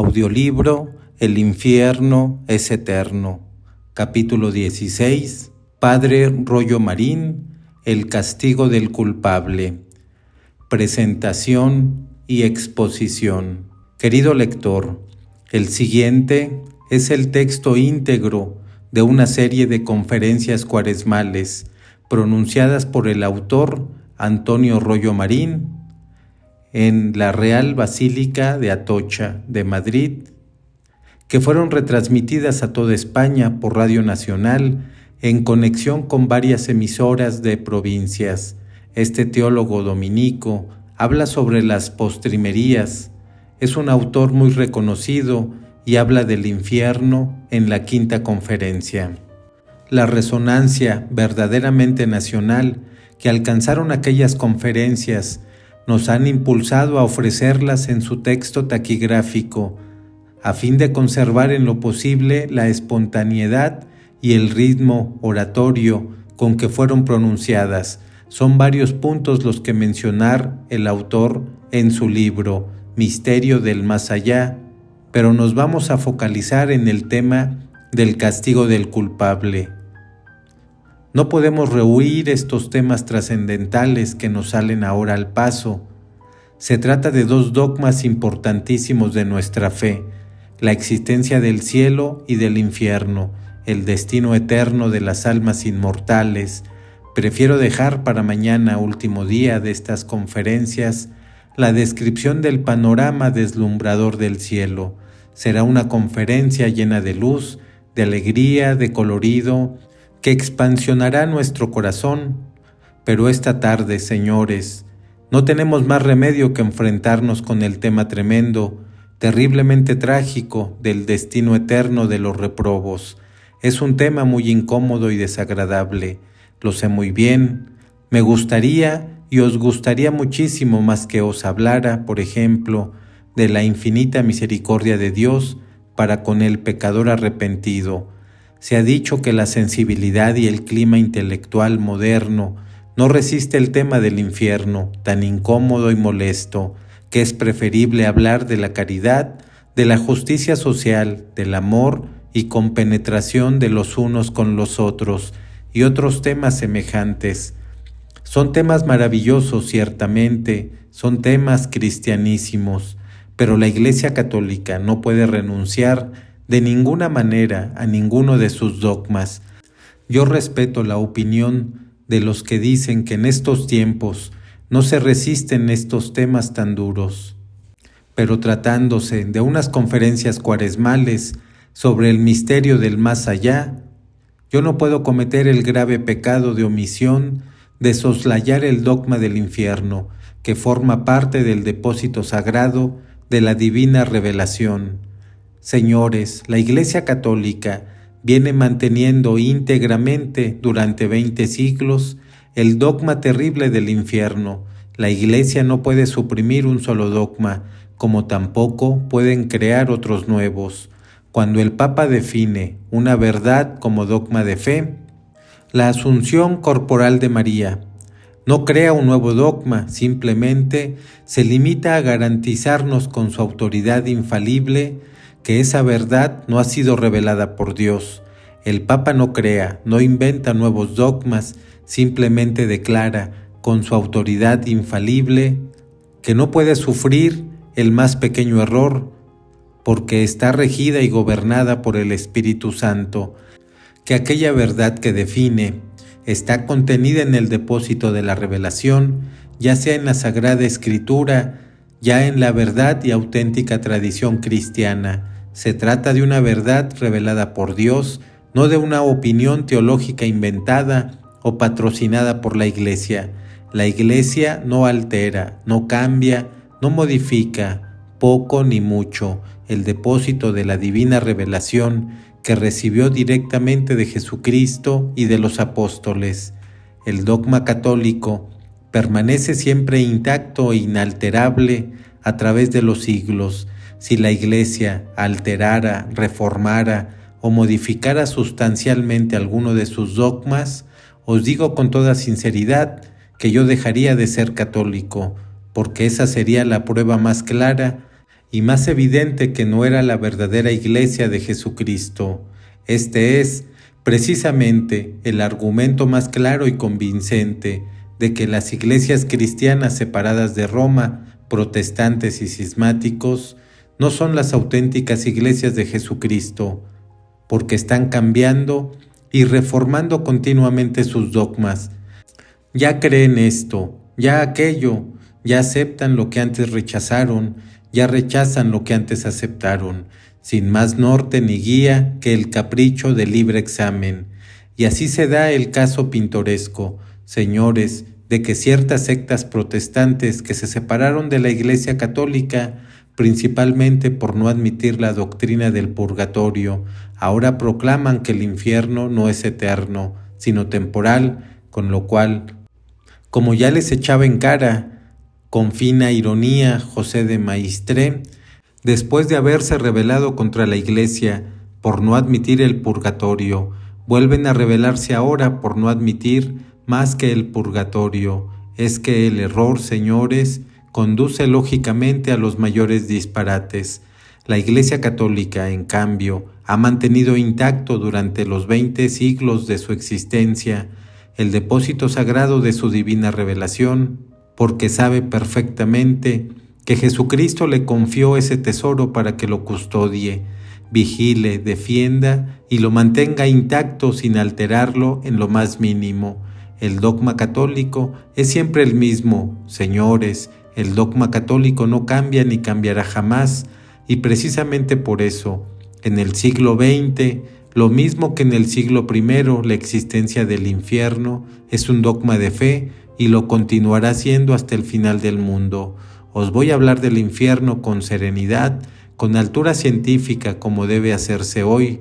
Audiolibro El infierno es eterno. Capítulo 16. Padre Rollo Marín, el castigo del culpable. Presentación y exposición. Querido lector, el siguiente es el texto íntegro de una serie de conferencias cuaresmales pronunciadas por el autor Antonio Rollo Marín en la Real Basílica de Atocha de Madrid, que fueron retransmitidas a toda España por Radio Nacional en conexión con varias emisoras de provincias. Este teólogo dominico habla sobre las postrimerías. Es un autor muy reconocido y habla del infierno en la quinta conferencia. La resonancia verdaderamente nacional que alcanzaron aquellas conferencias nos han impulsado a ofrecerlas en su texto taquigráfico, a fin de conservar en lo posible la espontaneidad y el ritmo oratorio con que fueron pronunciadas. Son varios puntos los que mencionar el autor en su libro Misterio del Más Allá, pero nos vamos a focalizar en el tema del castigo del culpable. No podemos rehuir estos temas trascendentales que nos salen ahora al paso. Se trata de dos dogmas importantísimos de nuestra fe: la existencia del cielo y del infierno, el destino eterno de las almas inmortales. Prefiero dejar para mañana, último día de estas conferencias, la descripción del panorama deslumbrador del cielo. Será una conferencia llena de luz, de alegría, de colorido, que expansionará nuestro corazón. Pero esta tarde, señores, no tenemos más remedio que enfrentarnos con el tema tremendo, terriblemente trágico, del destino eterno de los reprobos. Es un tema muy incómodo y desagradable, lo sé muy bien. Me gustaría y os gustaría muchísimo más que os hablara, por ejemplo, de la infinita misericordia de Dios para con el pecador arrepentido. Se ha dicho que la sensibilidad y el clima intelectual moderno no resiste el tema del infierno, tan incómodo y molesto, que es preferible hablar de la caridad, de la justicia social, del amor y compenetración de los unos con los otros, y otros temas semejantes. Son temas maravillosos, ciertamente, son temas cristianísimos, pero la Iglesia Católica no puede renunciar de ninguna manera a ninguno de sus dogmas. Yo respeto la opinión de los que dicen que en estos tiempos no se resisten estos temas tan duros. Pero tratándose de unas conferencias cuaresmales sobre el misterio del más allá, yo no puedo cometer el grave pecado de omisión de soslayar el dogma del infierno, que forma parte del depósito sagrado de la divina revelación. Señores, la Iglesia Católica viene manteniendo íntegramente durante 20 siglos el dogma terrible del infierno. La Iglesia no puede suprimir un solo dogma, como tampoco pueden crear otros nuevos. Cuando el Papa define una verdad como dogma de fe, la asunción corporal de María, no crea un nuevo dogma, simplemente se limita a garantizarnos con su autoridad infalible que esa verdad no ha sido revelada por Dios. El Papa no crea, no inventa nuevos dogmas, simplemente declara con su autoridad infalible que no puede sufrir el más pequeño error, porque está regida y gobernada por el Espíritu Santo, que aquella verdad que define está contenida en el depósito de la revelación, ya sea en la Sagrada Escritura, ya en la verdad y auténtica tradición cristiana. Se trata de una verdad revelada por Dios, no de una opinión teológica inventada o patrocinada por la Iglesia. La Iglesia no altera, no cambia, no modifica, poco ni mucho, el depósito de la divina revelación que recibió directamente de Jesucristo y de los apóstoles. El dogma católico permanece siempre intacto e inalterable a través de los siglos. Si la Iglesia alterara, reformara o modificara sustancialmente alguno de sus dogmas, os digo con toda sinceridad que yo dejaría de ser católico, porque esa sería la prueba más clara y más evidente que no era la verdadera Iglesia de Jesucristo. Este es, precisamente, el argumento más claro y convincente de que las iglesias cristianas separadas de Roma, protestantes y cismáticos, no son las auténticas iglesias de Jesucristo, porque están cambiando y reformando continuamente sus dogmas. Ya creen esto, ya aquello, ya aceptan lo que antes rechazaron, ya rechazan lo que antes aceptaron, sin más norte ni guía que el capricho del libre examen. Y así se da el caso pintoresco, señores, de que ciertas sectas protestantes que se separaron de la Iglesia Católica, principalmente por no admitir la doctrina del purgatorio, ahora proclaman que el infierno no es eterno, sino temporal, con lo cual, como ya les echaba en cara, con fina ironía José de Maistre, después de haberse rebelado contra la Iglesia por no admitir el purgatorio, vuelven a rebelarse ahora por no admitir más que el purgatorio. Es que el error, señores, conduce lógicamente a los mayores disparates. La Iglesia Católica, en cambio, ha mantenido intacto durante los 20 siglos de su existencia el depósito sagrado de su divina revelación, porque sabe perfectamente que Jesucristo le confió ese tesoro para que lo custodie, vigile, defienda y lo mantenga intacto sin alterarlo en lo más mínimo. El dogma católico es siempre el mismo, señores. El dogma católico no cambia ni cambiará jamás, y precisamente por eso, en el siglo XX, lo mismo que en el siglo I, la existencia del infierno es un dogma de fe y lo continuará siendo hasta el final del mundo. Os voy a hablar del infierno con serenidad, con altura científica como debe hacerse hoy.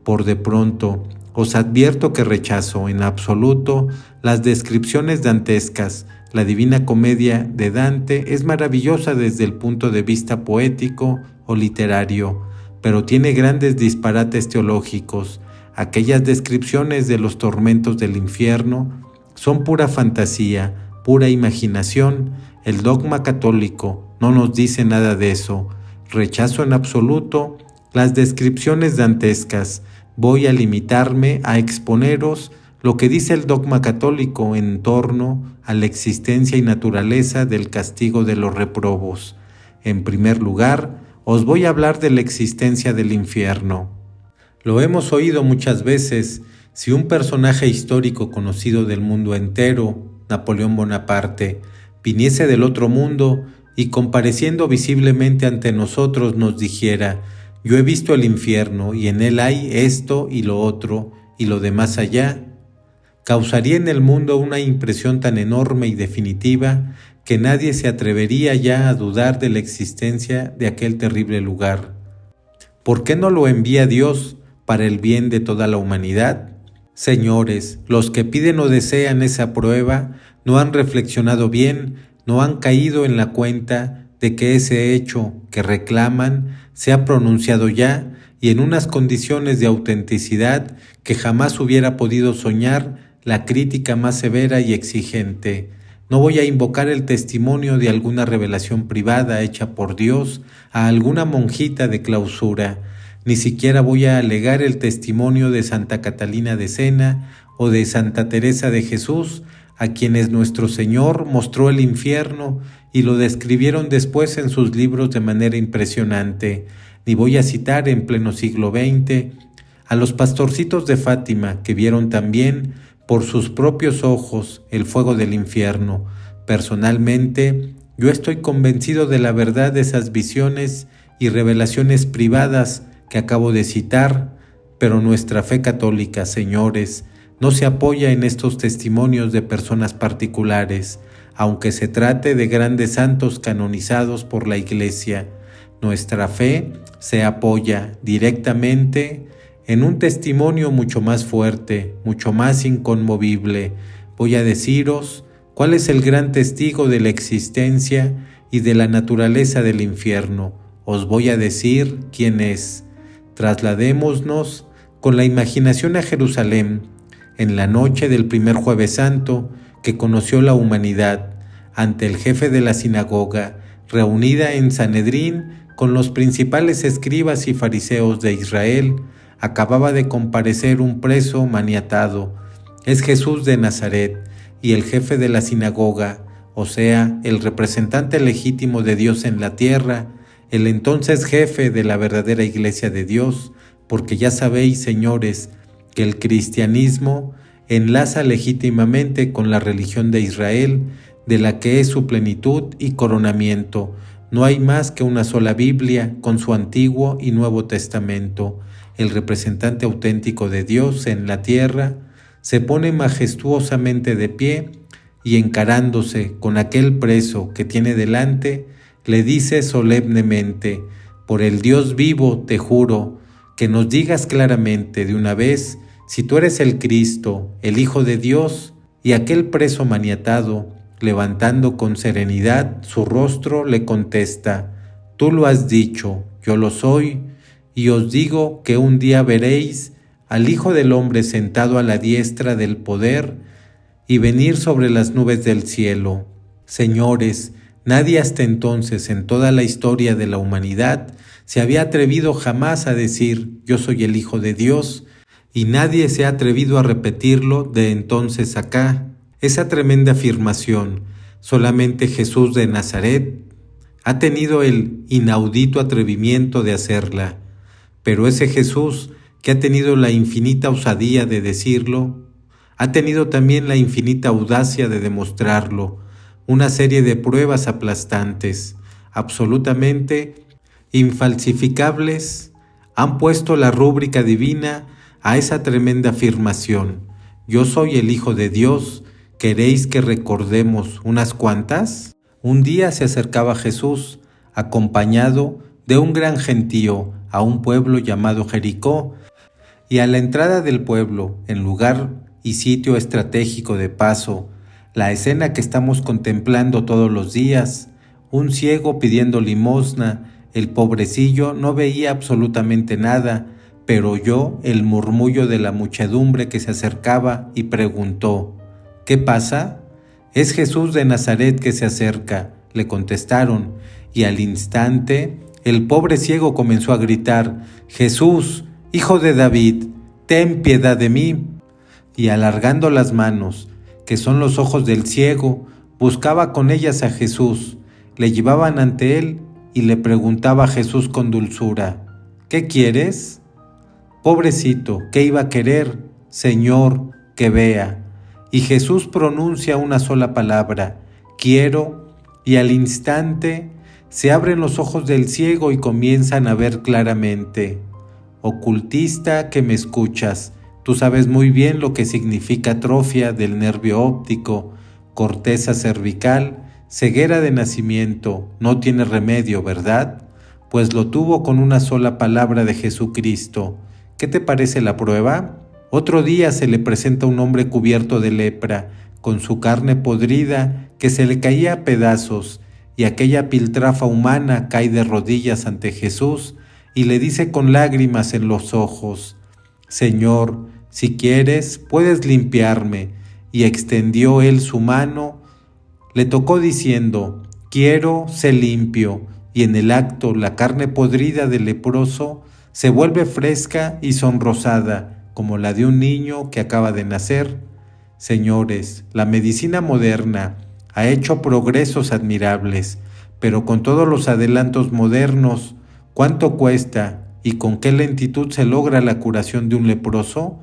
Por de pronto, os advierto que rechazo en absoluto las descripciones dantescas. La Divina Comedia de Dante es maravillosa desde el punto de vista poético o literario, pero tiene grandes disparates teológicos. Aquellas descripciones de los tormentos del infierno son pura fantasía, pura imaginación. El dogma católico no nos dice nada de eso. Rechazo en absoluto las descripciones dantescas. Voy a limitarme a exponeros lo que dice el dogma católico en torno a la existencia y naturaleza del castigo de los reprobos. En primer lugar, os voy a hablar de la existencia del infierno. Lo hemos oído muchas veces. Si un personaje histórico conocido del mundo entero, Napoleón Bonaparte, viniese del otro mundo y compareciendo visiblemente ante nosotros nos dijera: yo he visto el infierno y en él hay esto y lo otro y lo de más allá, causaría en el mundo una impresión tan enorme y definitiva que nadie se atrevería ya a dudar de la existencia de aquel terrible lugar. ¿Por qué no lo envía Dios para el bien de toda la humanidad? Señores, los que piden o desean esa prueba no han reflexionado bien, no han caído en la cuenta de que ese hecho que reclaman se ha pronunciado ya y en unas condiciones de autenticidad que jamás hubiera podido soñar la crítica más severa y exigente. No voy a invocar el testimonio de alguna revelación privada hecha por Dios a alguna monjita de clausura, ni siquiera voy a alegar el testimonio de Santa Catalina de Siena o de Santa Teresa de Jesús, a quienes nuestro Señor mostró el infierno y lo describieron después en sus libros de manera impresionante. Ni voy a citar en pleno siglo XX a los pastorcitos de Fátima que vieron también por sus propios ojos el fuego del infierno. Personalmente, yo estoy convencido de la verdad de esas visiones y revelaciones privadas que acabo de citar, pero nuestra fe católica, señores, no se apoya en estos testimonios de personas particulares, aunque se trate de grandes santos canonizados por la Iglesia. Nuestra fe se apoya directamente en un testimonio mucho más fuerte, mucho más inconmovible. Voy a deciros cuál es el gran testigo de la existencia y de la naturaleza del infierno. Os voy a decir quién es. Trasladémonos con la imaginación a Jerusalén, en la noche del primer Jueves Santo que conoció la humanidad, ante el jefe de la sinagoga, reunida en Sanedrín con los principales escribas y fariseos de Israel, acababa de comparecer un preso maniatado. Es Jesús de Nazaret, y el jefe de la sinagoga, o sea, el representante legítimo de Dios en la tierra, el entonces jefe de la verdadera iglesia de Dios, porque ya sabéis, señores, que el cristianismo enlaza legítimamente con la religión de Israel, de la que es su plenitud y coronamiento. No hay más que una sola Biblia con su Antiguo y Nuevo Testamento. El representante auténtico de Dios en la tierra se pone majestuosamente de pie y encarándose con aquel preso que tiene delante, le dice solemnemente: por el Dios vivo te juro que nos digas claramente de una vez si tú eres el Cristo, el Hijo de Dios. Y aquel preso maniatado, levantando con serenidad su rostro, le contesta: tú lo has dicho, yo lo soy, y os digo que un día veréis al Hijo del Hombre sentado a la diestra del poder y venir sobre las nubes del cielo. Señores, nadie hasta entonces en toda la historia de la humanidad se había atrevido jamás a decir yo soy el Hijo de Dios, y nadie se ha atrevido a repetirlo de entonces acá. Esa tremenda afirmación, solamente Jesús de Nazaret ha tenido el inaudito atrevimiento de hacerla, pero ese Jesús que ha tenido la infinita osadía de decirlo, ha tenido también la infinita audacia de demostrarlo, una serie de pruebas aplastantes, absolutamente infalsificables, han puesto la rúbrica divina a esa tremenda afirmación. Yo soy el Hijo de Dios. ¿Queréis que recordemos unas cuantas? Un día se acercaba Jesús, acompañado de un gran gentío, a un pueblo llamado Jericó, y a la entrada del pueblo, en lugar y sitio estratégico de paso, la escena que estamos contemplando todos los días, un ciego pidiendo limosna. El pobrecillo no veía absolutamente nada, pero oyó el murmullo de la muchedumbre que se acercaba y preguntó: ¿qué pasa? Es Jesús de Nazaret que se acerca, le contestaron, y al instante el pobre ciego comenzó a gritar: Jesús, Hijo de David, ten piedad de mí. Y alargando las manos, que son los ojos del ciego, buscaba con ellas a Jesús. Le llevaban ante él y le preguntaba a Jesús con dulzura: ¿qué quieres? Pobrecito, ¿qué iba a querer? Señor, que vea. Y Jesús pronuncia una sola palabra: quiero, y al instante se abren los ojos del ciego y comienzan a ver claramente. Ocultista que me escuchas, tú sabes muy bien lo que significa atrofia del nervio óptico, corteza cervical, ceguera de nacimiento. No tiene remedio, ¿verdad? Pues lo tuvo con una sola palabra de Jesucristo. ¿Qué te parece la prueba? Otro día se le presenta un hombre cubierto de lepra, con su carne podrida que se le caía a pedazos, y aquella piltrafa humana cae de rodillas ante Jesús y le dice con lágrimas en los ojos: Señor, si quieres, puedes limpiarme. Y extendió él su mano, le tocó diciendo: quiero, sé limpio. Y en el acto la carne podrida del leproso se vuelve fresca y sonrosada, como la de un niño que acaba de nacer. Señores, la medicina moderna ha hecho progresos admirables, pero con todos los adelantos modernos, ¿cuánto cuesta y con qué lentitud se logra la curación de un leproso?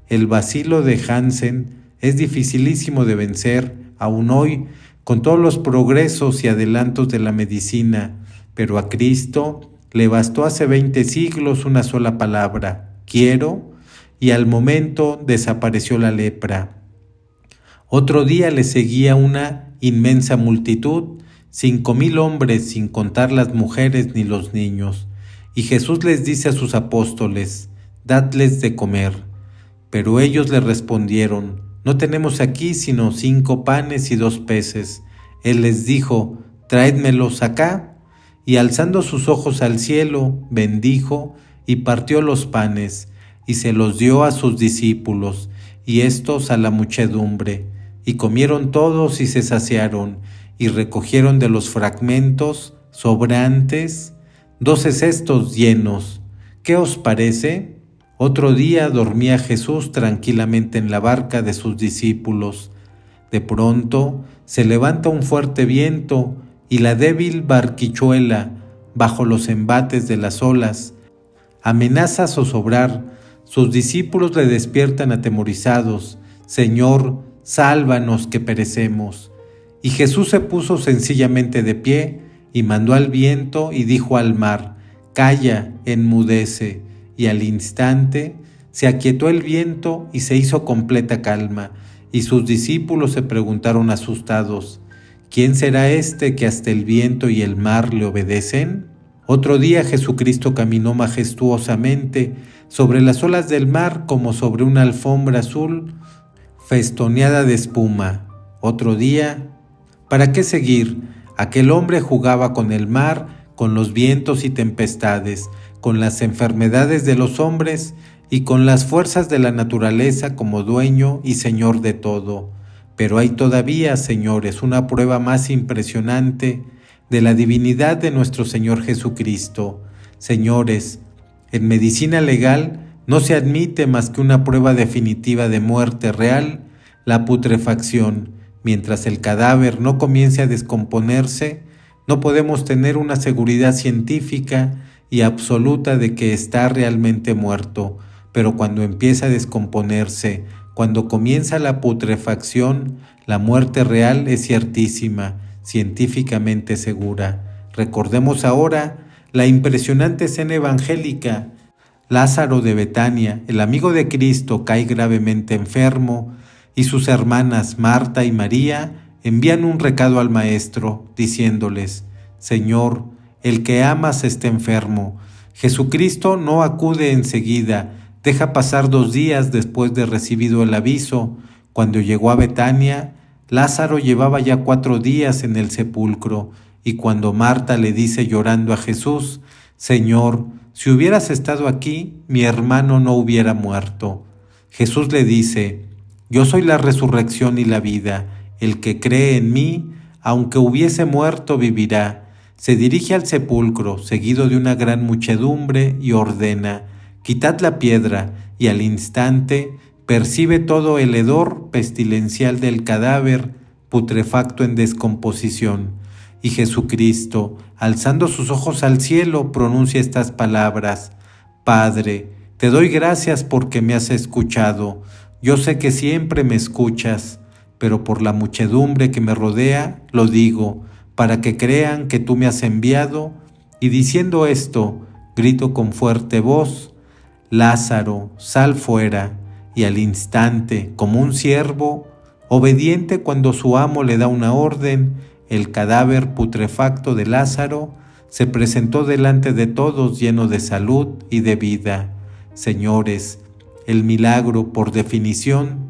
El bacilo de Hansen es dificilísimo de vencer, aún hoy, con todos los progresos y adelantos de la medicina, pero a Cristo le bastó hace 20 siglos una sola palabra: quiero, y al momento desapareció la lepra. Otro día le seguía una inmensa multitud, 5,000 hombres, sin contar las mujeres ni los niños. Y Jesús les dice a sus apóstoles: dadles de comer. Pero ellos le respondieron: no tenemos aquí sino 5 panes y 2 peces. Él les dijo: tráedmelos acá. Y alzando sus ojos al cielo, bendijo y partió los panes, y se los dio a sus discípulos, y éstos a la muchedumbre. Y comieron todos y se saciaron, y recogieron de los fragmentos sobrantes 12 cestos llenos. ¿Qué os parece? Otro día dormía Jesús tranquilamente en la barca de sus discípulos. De pronto se levanta un fuerte viento y la débil barquichuela, bajo los embates de las olas, amenaza zozobrar. Sus discípulos le despiertan atemorizados: Señor, sálvanos que perecemos. Y Jesús se puso sencillamente de pie y mandó al viento y dijo al mar: Calla, enmudece. Y al instante se aquietó el viento y se hizo completa calma. Y sus discípulos se preguntaron asustados: ¿Quién será este que hasta el viento y el mar le obedecen? Otro día Jesucristo caminó majestuosamente sobre las olas del mar como sobre una alfombra azul festoneada de espuma. Otro día, ¿para qué seguir? Aquel hombre jugaba con el mar, con los vientos y tempestades, con las enfermedades de los hombres y con las fuerzas de la naturaleza como dueño y señor de todo. Pero hay todavía, señores, una prueba más impresionante de la divinidad de nuestro Señor Jesucristo. Señores, en medicina legal no se admite más que una prueba definitiva de muerte real, la putrefacción. Mientras el cadáver no comience a descomponerse, no podemos tener una seguridad científica y absoluta de que está realmente muerto. Pero cuando empieza a descomponerse, cuando comienza la putrefacción, la muerte real es ciertísima, científicamente segura. Recordemos ahora la impresionante escena evangélica. Lázaro de Betania, el amigo de Cristo, cae gravemente enfermo y sus hermanas Marta y María envían un recado al Maestro diciéndoles: Señor, el que amas está enfermo. Jesucristo no acude enseguida, deja pasar 2 días después de recibido el aviso. Cuando llegó a Betania, Lázaro llevaba ya 4 días en el sepulcro, y cuando Marta le dice llorando a Jesús: Señor, si hubieras estado aquí, mi hermano no hubiera muerto. Jesús le dice: Yo soy la resurrección y la vida. El que cree en mí, aunque hubiese muerto, vivirá. Se dirige al sepulcro, seguido de una gran muchedumbre, y ordena: Quitad la piedra, y al instante percibe todo el hedor pestilencial del cadáver putrefacto en descomposición. Y Jesucristo, alzando sus ojos al cielo, pronuncia estas palabras: Padre, te doy gracias porque me has escuchado. Yo sé que siempre me escuchas, pero por la muchedumbre que me rodea, lo digo, para que crean que tú me has enviado. Y diciendo esto, grito con fuerte voz: Lázaro, sal fuera. Y al instante, como un siervo, obediente cuando su amo le da una orden, el cadáver putrefacto de Lázaro se presentó delante de todos lleno de salud y de vida. Señores, el milagro, por definición,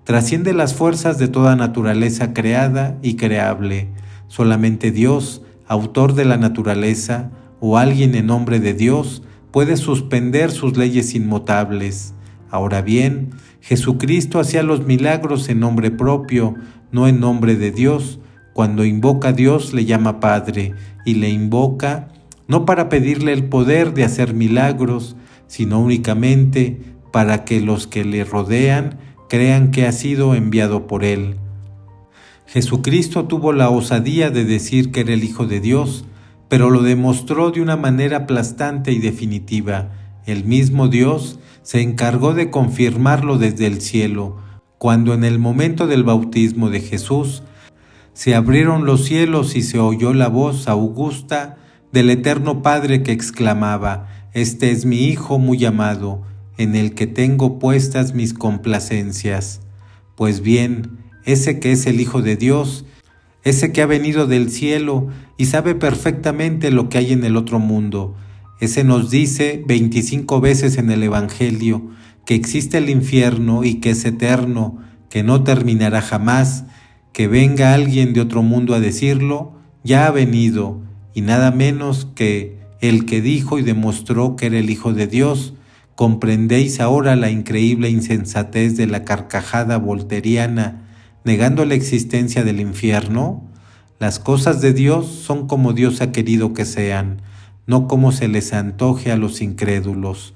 trasciende las fuerzas de toda naturaleza creada y creable. Solamente Dios, autor de la naturaleza, o alguien en nombre de Dios, puede suspender sus leyes inmutables. Ahora bien, Jesucristo hacía los milagros en nombre propio, no en nombre de Dios. Cuando invoca a Dios le llama Padre, y le invoca no para pedirle el poder de hacer milagros, sino únicamente para que los que le rodean crean que ha sido enviado por Él. Jesucristo tuvo la osadía de decir que era el Hijo de Dios, pero lo demostró de una manera aplastante y definitiva. El mismo Dios se encargó de confirmarlo desde el cielo, cuando en el momento del bautismo de Jesús se abrieron los cielos y se oyó la voz augusta del Eterno Padre que exclamaba: Este es mi Hijo muy amado, en el que tengo puestas mis complacencias. Pues bien, ese que es el Hijo de Dios, ese que ha venido del cielo y sabe perfectamente lo que hay en el otro mundo, ese nos dice 25 veces en el Evangelio que existe el infierno y que es eterno, que no terminará jamás. Que venga alguien de otro mundo a decirlo, ya ha venido, y nada menos que el que dijo y demostró que era el Hijo de Dios. ¿Comprendéis ahora la increíble insensatez de la carcajada volteriana, negando la existencia del infierno? Las cosas de Dios son como Dios ha querido que sean. no como se les antoje a los incrédulos.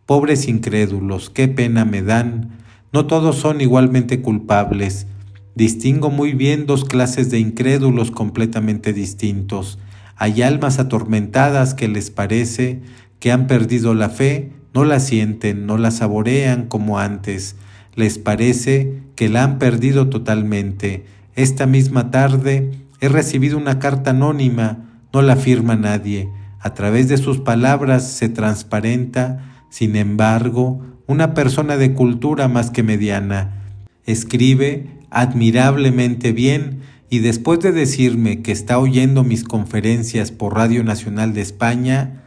Pobres incrédulos, qué pena me dan. No todos son igualmente culpables. Distingo muy bien dos clases de incrédulos completamente distintos. Hay almas atormentadas que les parece que han perdido la fe, no la sienten, no la saborean como antes. Les parece que la han perdido totalmente. Esta misma tarde he recibido una carta anónima, no la firma nadie. A través de sus palabras se transparenta, sin embargo, una persona de cultura más que mediana. Escribe admirablemente bien y después de decirme que está oyendo mis conferencias por Radio Nacional de España,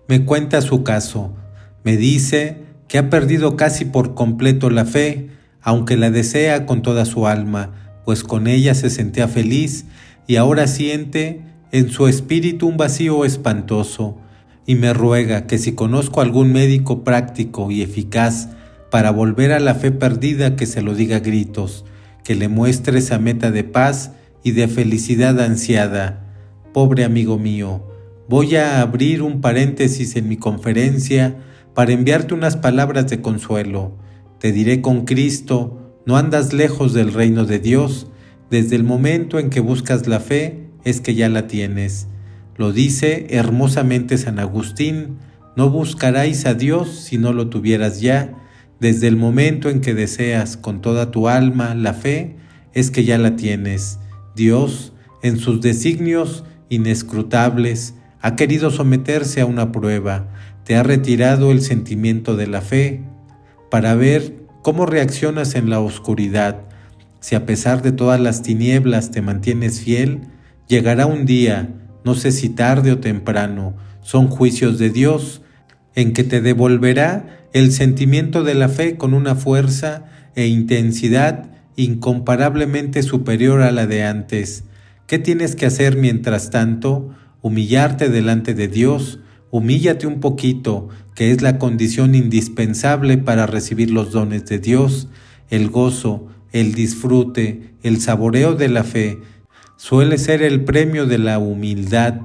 me cuenta su caso. Me dice que ha perdido casi por completo la fe, aunque la desea con toda su alma, pues con ella se sentía feliz y ahora siente en su espíritu un vacío espantoso, y me ruega que si conozco algún médico práctico y eficaz para volver a la fe perdida, que se lo diga a gritos, que le muestre esa meta de paz y de felicidad ansiada. Pobre amigo mío, voy a abrir un paréntesis en mi conferencia para enviarte unas palabras de consuelo. Te diré con Cristo, no andas lejos del reino de Dios. Desde el momento en que buscas la fe, es que ya la tienes. Lo dice hermosamente San Agustín, no buscaráis a Dios si no lo tuvieras ya. Desde el momento en que deseas con toda tu alma la fe, es que ya la tienes. Dios, en sus designios inescrutables, ha querido someterse a una prueba. Te ha retirado el sentimiento de la fe para ver cómo reaccionas en la oscuridad. Si a pesar de todas las tinieblas te mantienes fiel, llegará un día, no sé si tarde o temprano, son juicios de Dios, en que te devolverá el sentimiento de la fe con una fuerza e intensidad incomparablemente superior a la de antes. ¿Qué tienes que hacer mientras tanto? Humillarte delante de Dios. Humíllate un poquito, que es la condición indispensable para recibir los dones de Dios. El gozo, el disfrute, el saboreo de la fe suele ser el premio de la humildad.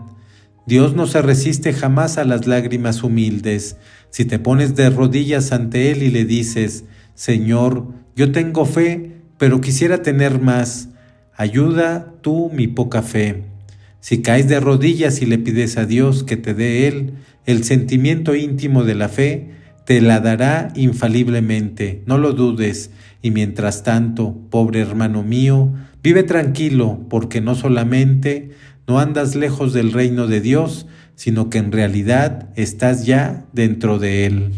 Dios no se resiste jamás a las lágrimas humildes. Si te pones de rodillas ante Él y le dices, Señor, yo tengo fe, pero quisiera tener más, ayuda tú mi poca fe. Si caes de rodillas y le pides a Dios que te dé Él el sentimiento íntimo de la fe, te la dará infaliblemente, no lo dudes. Y mientras tanto, pobre hermano mío, vive tranquilo, porque no solamente no andas lejos del reino de Dios, sino que en realidad estás ya dentro de Él.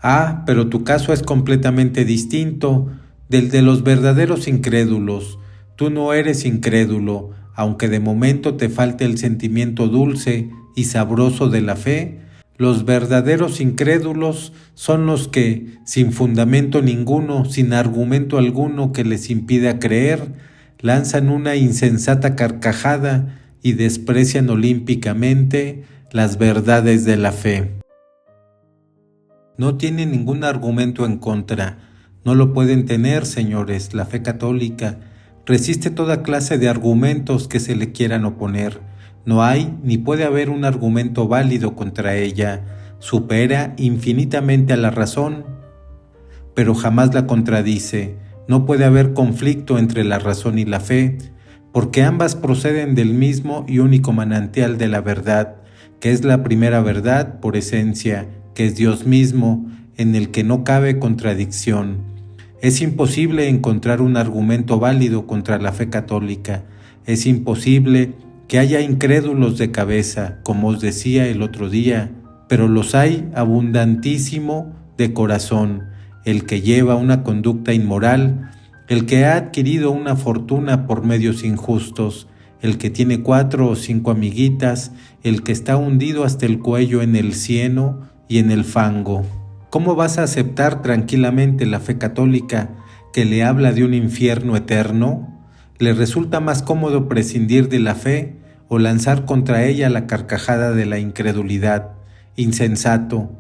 Ah, pero tu caso es completamente distinto del de los verdaderos incrédulos. Tú no eres incrédulo, aunque de momento te falte el sentimiento dulce y sabroso de la fe. Los verdaderos incrédulos son los que, sin fundamento ninguno, sin argumento alguno que les impida creer, lanzan una insensata carcajada y desprecian olímpicamente las verdades de la fe. No tienen ningún argumento en contra, no lo pueden tener, señores. La fe católica resiste toda clase de argumentos que se le quieran oponer. No hay ni puede haber un argumento válido contra ella. Supera infinitamente a la razón, pero jamás la contradice. No puede haber conflicto entre la razón y la fe, porque ambas proceden del mismo y único manantial de la verdad, que es la primera verdad por esencia, que es Dios mismo, en el que no cabe contradicción. Es imposible encontrar un argumento válido contra la fe católica. Es imposible que haya incrédulos de cabeza, como os decía el otro día, pero los hay abundantísimo de corazón. El que lleva una conducta inmoral, el que ha adquirido una fortuna por medios injustos, el que tiene 4 o 5 amiguitas, el que está hundido hasta el cuello en el cieno y en el fango. ¿Cómo vas a aceptar tranquilamente la fe católica que le habla de un infierno eterno? ¿Le resulta más cómodo prescindir de la fe o lanzar contra ella la carcajada de la incredulidad? Insensato,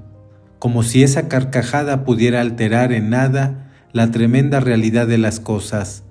como si esa carcajada pudiera alterar en nada la tremenda realidad de las cosas.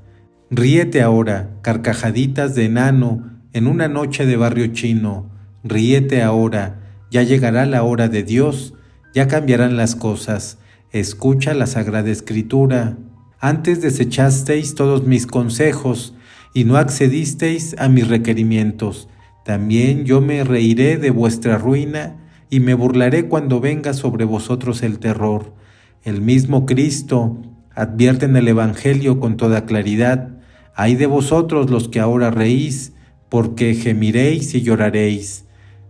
Ríete ahora, carcajaditas de enano, en una noche de barrio chino. ríete ahora, ya llegará la hora de Dios, ya cambiarán las cosas. Escucha la Sagrada Escritura. Antes desechasteis todos mis consejos y no accedisteis a mis requerimientos. También yo me reiré de vuestra ruina y me burlaré cuando venga sobre vosotros el terror. El mismo Cristo advierte en el Evangelio con toda claridad: ay de vosotros los que ahora reís, porque gemiréis y lloraréis.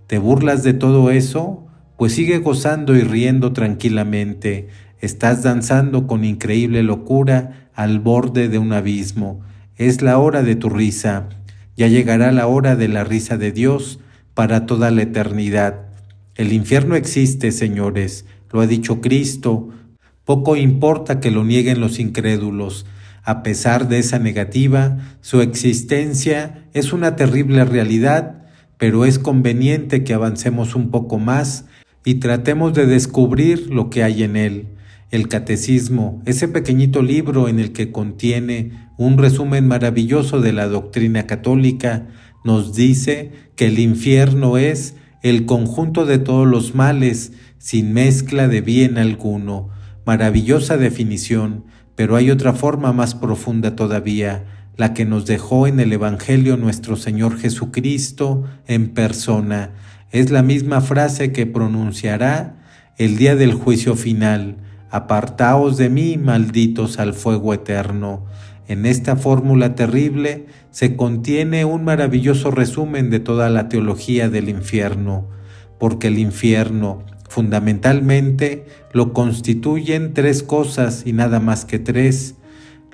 ¿Te burlas de todo eso? Pues sigue gozando y riendo tranquilamente. Estás danzando con increíble locura al borde de un abismo. Es la hora de tu risa. Ya llegará la hora de la risa de Dios para toda la eternidad. El infierno existe, señores, lo ha dicho Cristo. Poco importa que lo nieguen los incrédulos. A pesar de esa negativa, su existencia es una terrible realidad, pero es conveniente que avancemos un poco más y tratemos de descubrir lo que hay en él. El Catecismo, ese pequeñito libro en el que contiene un resumen maravilloso de la doctrina católica, nos dice que el infierno es el conjunto de todos los males, sin mezcla de bien alguno. Maravillosa definición, pero hay otra forma más profunda todavía, la que nos dejó en el Evangelio nuestro Señor Jesucristo en persona. Es la misma frase que pronunciará el día del juicio final: apartaos de mí, malditos, al fuego eterno. En esta fórmula terrible se contiene un maravilloso resumen de toda la teología del infierno, porque el infierno, fundamentalmente, lo constituyen tres cosas y nada más que tres: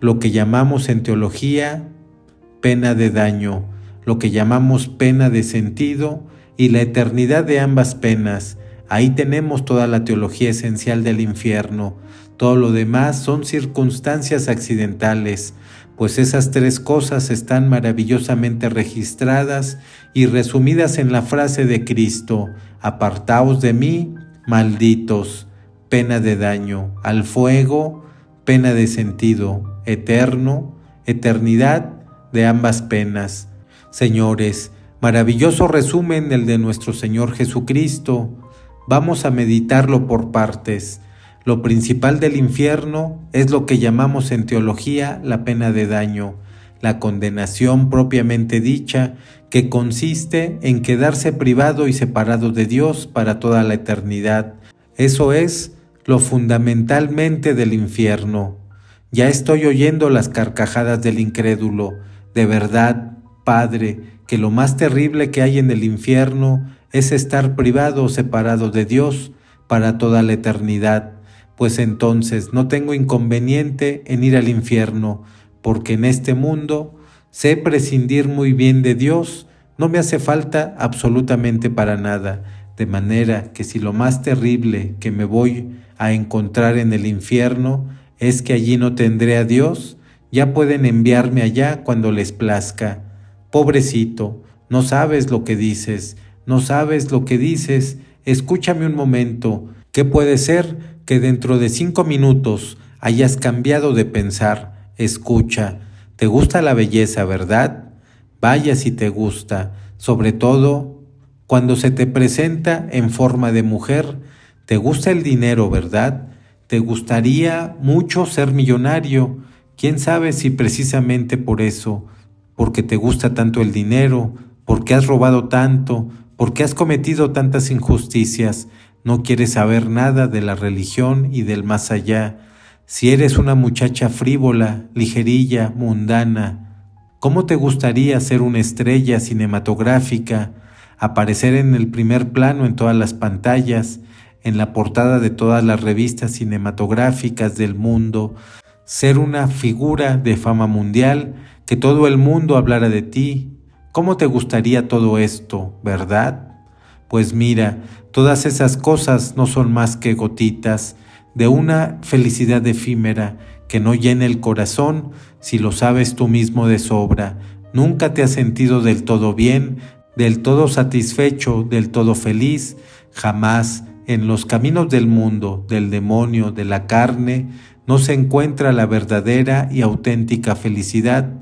lo que llamamos en teología pena de daño, lo que llamamos pena de sentido y la eternidad de ambas penas. Ahí tenemos toda la teología esencial del infierno. Todo lo demás son circunstancias accidentales, pues esas tres cosas están maravillosamente registradas y resumidas en la frase de Cristo: apartaos de mí, malditos, pena de daño, al fuego, pena de sentido, eterno, eternidad de ambas penas. Señores, maravilloso resumen el de nuestro Señor Jesucristo. Vamos a meditarlo por partes. Lo principal del infierno es lo que llamamos en teología la pena de daño, la condenación propiamente dicha, que consiste en quedarse privado y separado de Dios para toda la eternidad. Eso es lo fundamentalmente del infierno. Ya estoy oyendo las carcajadas del incrédulo. De verdad, Padre, que lo más terrible que hay en el infierno es estar privado o separado de Dios para toda la eternidad. Pues entonces no tengo inconveniente en ir al infierno, porque en este mundo sé prescindir muy bien de Dios, no me hace falta absolutamente para nada, de manera que si lo más terrible que me voy a encontrar en el infierno es que allí no tendré a Dios, ya pueden enviarme allá cuando les plazca. Pobrecito, no sabes lo que dices, no sabes lo que dices, escúchame un momento. ¿Qué puede ser que dentro de 5 minutos hayas cambiado de pensar? Escucha, te gusta la belleza, ¿verdad? Vaya si te gusta, sobre todo cuando se te presenta en forma de mujer. Te gusta el dinero, ¿verdad? Te gustaría mucho ser millonario. ¿Quién sabe si precisamente por eso, porque te gusta tanto el dinero, porque has robado tanto, porque has cometido tantas injusticias, no quieres saber nada de la religión y del más allá? Si eres una muchacha frívola, ligerilla, mundana, ¿cómo te gustaría ser una estrella cinematográfica, aparecer en el primer plano en todas las pantallas, en la portada de todas las revistas cinematográficas del mundo, ser una figura de fama mundial, que todo el mundo hablara de ti? ¿Cómo te gustaría todo esto, verdad? Pues mira, todas esas cosas no son más que gotitas de una felicidad efímera que no llena el corazón si lo sabes tú mismo de sobra. Nunca te has sentido del todo bien, del todo satisfecho, del todo feliz. Jamás. En los caminos del mundo, del demonio, de la carne, no se encuentra la verdadera y auténtica felicidad.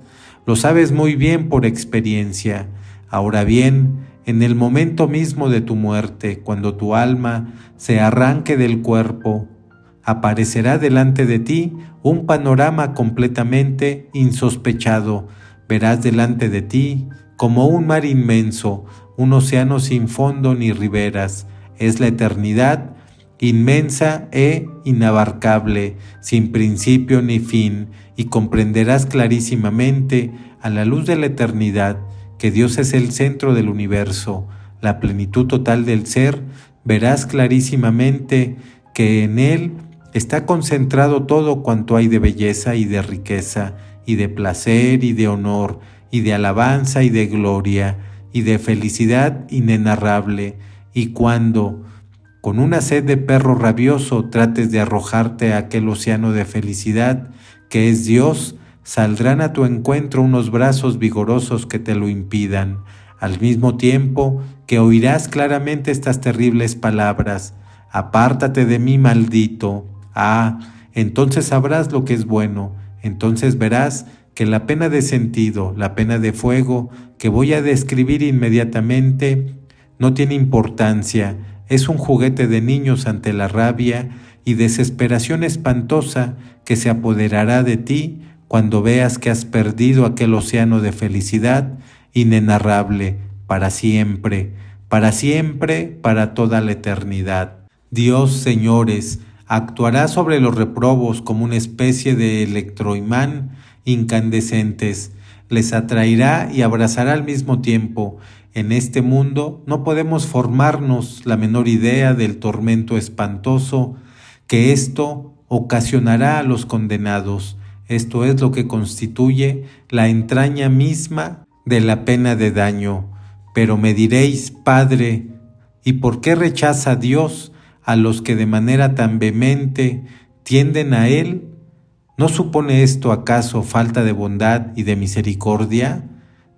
Lo sabes muy bien por experiencia. Ahora bien, en el momento mismo de tu muerte, cuando tu alma se arranque del cuerpo, aparecerá delante de ti un panorama completamente insospechado. Verás delante de ti como un mar inmenso, un océano sin fondo ni riberas. Es la eternidad, inmensa e inabarcable, sin principio ni fin, y comprenderás clarísimamente, a la luz de la eternidad, que Dios es el centro del universo, la plenitud total del ser. Verás clarísimamente que en Él está concentrado todo cuanto hay de belleza y de riqueza, y de placer y de honor, y de alabanza y de gloria, y de felicidad inenarrable. Y cuando, con una sed de perro rabioso, trates de arrojarte a aquel océano de felicidad que es Dios, saldrán a tu encuentro unos brazos vigorosos que te lo impidan, al mismo tiempo que oirás claramente estas terribles palabras: apártate de mí, maldito. Entonces sabrás lo que es bueno, entonces verás que la pena de sentido, la pena de fuego que voy a describir inmediatamente, no tiene importancia, es un juguete de niños ante la rabia y desesperación espantosa que se apoderará de ti cuando veas que has perdido aquel océano de felicidad inenarrable para siempre, para toda la eternidad. Dios, señores, actuará sobre los reprobos como una especie de electroimán incandescentes, les atraerá y abrazará al mismo tiempo. En este mundo no podemos formarnos la menor idea del tormento espantoso que esto ocasionará a los condenados. Esto es lo que constituye la entraña misma de la pena de daño. Pero me diréis: Padre, ¿y por qué rechaza Dios a los que de manera tan vehemente tienden a Él? ¿No supone esto acaso falta de bondad y de misericordia?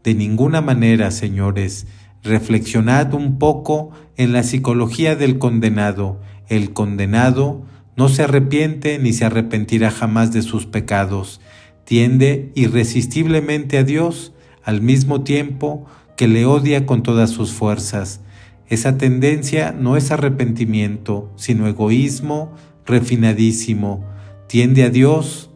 De ninguna manera, señores. Reflexionad un poco en la psicología del condenado. El condenado no se arrepiente ni se arrepentirá jamás de sus pecados. Tiende irresistiblemente a Dios al mismo tiempo que le odia con todas sus fuerzas. Esa tendencia no es arrepentimiento, sino egoísmo refinadísimo. Tiende a Dios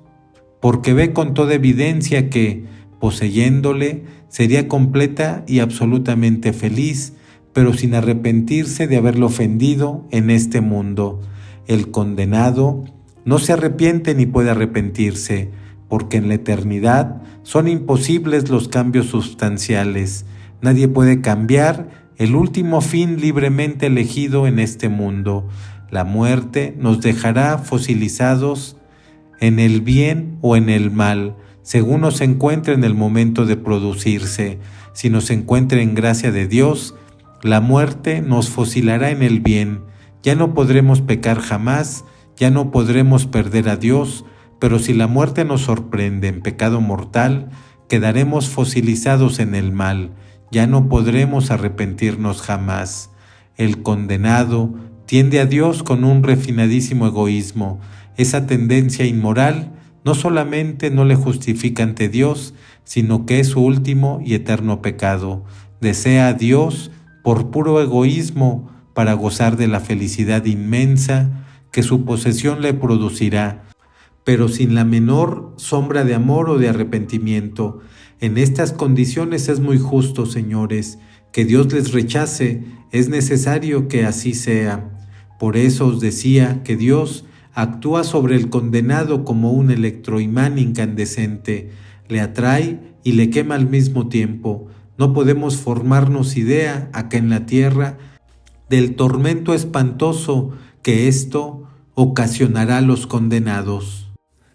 porque ve con toda evidencia que, poseyéndole, sería completa y absolutamente feliz, pero sin arrepentirse de haberlo ofendido en este mundo. El condenado no se arrepiente ni puede arrepentirse, porque en la eternidad son imposibles los cambios sustanciales. Nadie puede cambiar el último fin libremente elegido en este mundo. La muerte nos dejará fosilizados en el bien o en el mal, según nos encuentre en el momento de producirse. Si nos encuentra en gracia de Dios, la muerte nos fosilará en el bien. Ya no podremos pecar jamás, ya no podremos perder a Dios, pero si la muerte nos sorprende en pecado mortal, quedaremos fosilizados en el mal, ya no podremos arrepentirnos jamás. El condenado tiende a Dios con un refinadísimo egoísmo. Esa tendencia inmoral no solamente no le justifica ante Dios, sino que es su último y eterno pecado. Desea a Dios por puro egoísmo para gozar de la felicidad inmensa que su posesión le producirá, pero sin la menor sombra de amor o de arrepentimiento. En estas condiciones es muy justo, señores, que Dios les rechace. Es necesario que así sea. Por eso os decía que Dios actúa sobre el condenado como un electroimán incandescente, le atrae y le quema al mismo tiempo. No podemos formarnos idea acá en la tierra del tormento espantoso que esto ocasionará a los condenados.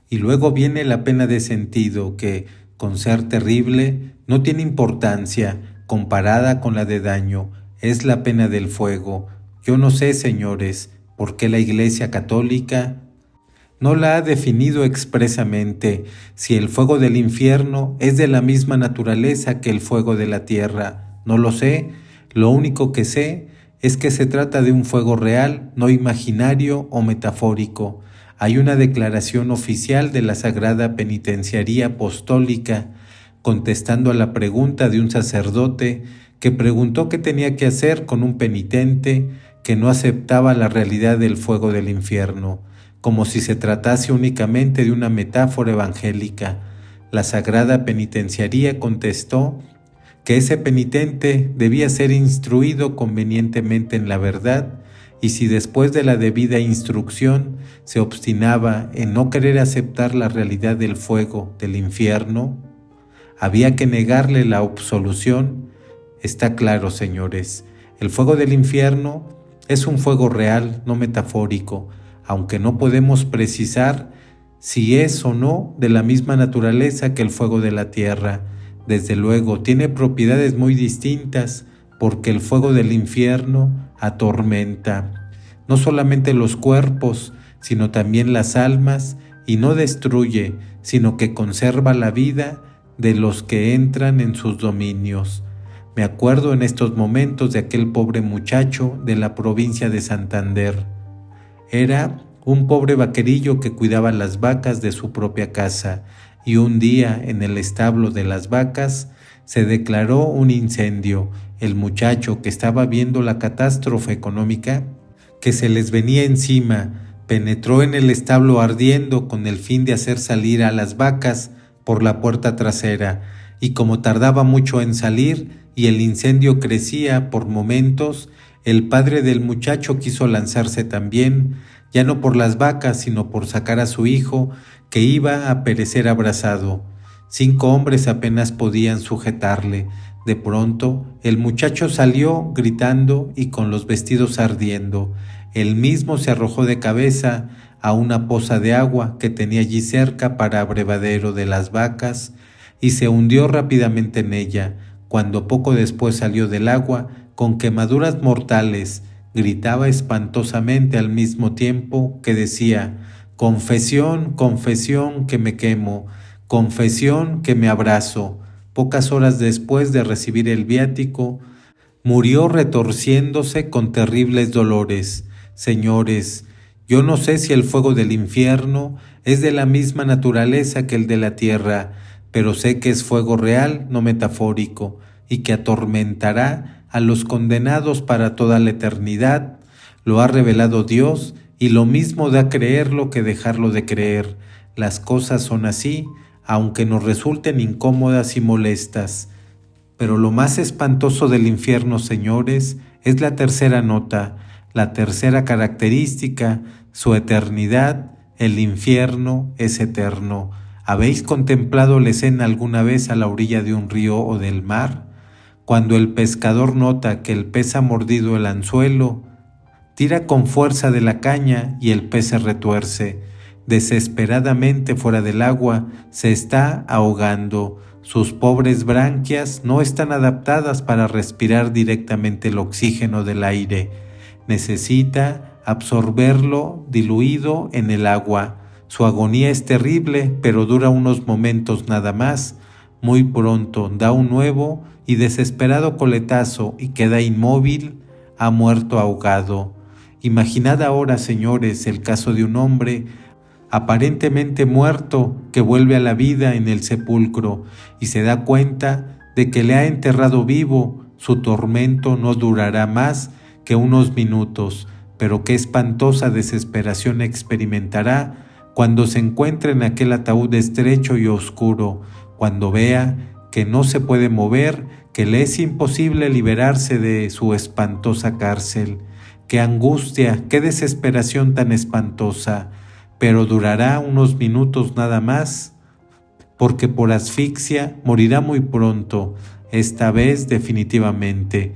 Y luego viene la pena de sentido que, con ser terrible, no tiene importancia comparada con la de daño. Es la pena del fuego. Yo no sé, señores, por qué la Iglesia Católica no la ha definido expresamente, si el fuego del infierno es de la misma naturaleza que el fuego de la tierra. No lo sé. Lo único que sé es que se trata de un fuego real, no imaginario o metafórico. Hay una declaración oficial de la Sagrada Penitenciaría Apostólica contestando a la pregunta de un sacerdote que preguntó qué tenía que hacer con un penitente que no aceptaba la realidad del fuego del infierno, como si se tratase únicamente de una metáfora evangélica. La Sagrada Penitenciaría contestó que ese penitente debía ser instruido convenientemente en la verdad, y si después de la debida instrucción se obstinaba en no querer aceptar la realidad del fuego del infierno, había que negarle la absolución. Está claro, señores, el fuego del infierno es un fuego real, no metafórico, aunque no podemos precisar si es o no de la misma naturaleza que el fuego de la tierra. Desde luego, tiene propiedades muy distintas, porque el fuego del infierno atormenta no solamente los cuerpos, sino también las almas, y no destruye, sino que conserva la vida de los que entran en sus dominios. Me acuerdo en estos momentos de aquel pobre muchacho de la provincia de Santander. Era un pobre vaquerillo que cuidaba las vacas de su propia casa, y un día en el establo de las vacas se declaró un incendio. El muchacho, que estaba viendo la catástrofe económica que se les venía encima, penetró en el establo ardiendo con el fin de hacer salir a las vacas por la puerta trasera, y como tardaba mucho en salir y el incendio crecía por momentos, el padre del muchacho quiso lanzarse también, ya no por las vacas, sino por sacar a su hijo, que iba a perecer abrasado. 5 hombres apenas podían sujetarle. De pronto, el muchacho salió gritando y con los vestidos ardiendo. Él mismo se arrojó de cabeza a una poza de agua que tenía allí cerca para abrevadero de las vacas, y se hundió rápidamente en ella. Cuando poco después salió del agua, con quemaduras mortales, gritaba espantosamente al mismo tiempo que decía: «Confesión, confesión que me quemo, confesión que me abrazo». Pocas horas después de recibir el viático, murió retorciéndose con terribles dolores. Señores, yo no sé si el fuego del infierno es de la misma naturaleza que el de la tierra, pero sé que es fuego real, no metafórico, y que atormentará a los condenados para toda la eternidad. Lo ha revelado Dios, y lo mismo da creerlo que dejarlo de creer. Las cosas son así, aunque nos resulten incómodas y molestas. Pero lo más espantoso del infierno, señores, es la tercera nota, la tercera característica, su eternidad. El infierno es eterno. ¿Habéis contemplado la escena alguna vez a la orilla de un río o del mar? Cuando el pescador nota que el pez ha mordido el anzuelo, tira con fuerza de la caña y el pez se retuerce. Desesperadamente fuera del agua, se está ahogando. Sus pobres branquias no están adaptadas para respirar directamente el oxígeno del aire. Necesita absorberlo diluido en el agua. Su agonía es terrible, pero dura unos momentos nada más. Muy pronto da un nuevo y desesperado coletazo y queda inmóvil, ha muerto ahogado. Imaginad ahora, señores, el caso de un hombre aparentemente muerto que vuelve a la vida en el sepulcro y se da cuenta de que le ha enterrado vivo. Su tormento no durará más que unos minutos, pero qué espantosa desesperación experimentará cuando se encuentre en aquel ataúd estrecho y oscuro, cuando vea que no se puede mover, que le es imposible liberarse de su espantosa cárcel. ¡Qué angustia, qué desesperación tan espantosa! Pero durará unos minutos nada más, porque por asfixia morirá muy pronto, esta vez definitivamente.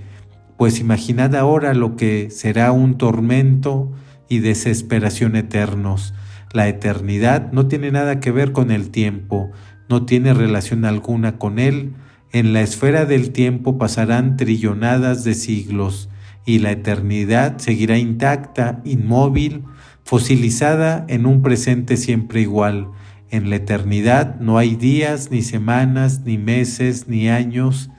Pues imaginad ahora lo que será un tormento y desesperación eternos. La eternidad no tiene nada que ver con el tiempo, no tiene relación alguna con él. En la esfera del tiempo pasarán trillonadas de siglos, y la eternidad seguirá intacta, inmóvil, fosilizada en un presente siempre igual. En la eternidad no hay días, ni semanas, ni meses, ni años,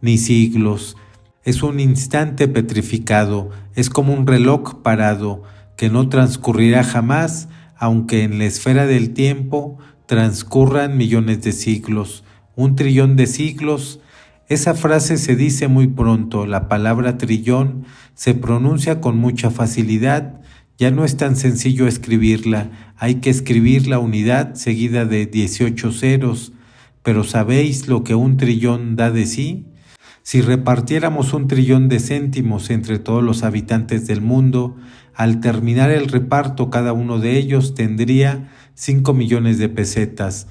ni siglos. Es un instante petrificado, es como un reloj parado, que no transcurrirá jamás, aunque en la esfera del tiempo transcurran millones de siglos. 1 trillón de siglos. Esa frase se dice muy pronto, la palabra trillón se pronuncia con mucha facilidad, ya no es tan sencillo escribirla, hay que escribir la unidad seguida de 18 ceros, pero ¿sabéis lo que 1 trillón da de sí? Si repartiéramos 1 trillón de céntimos entre todos los habitantes del mundo, al terminar el reparto cada uno de ellos tendría 5 millones de pesetas,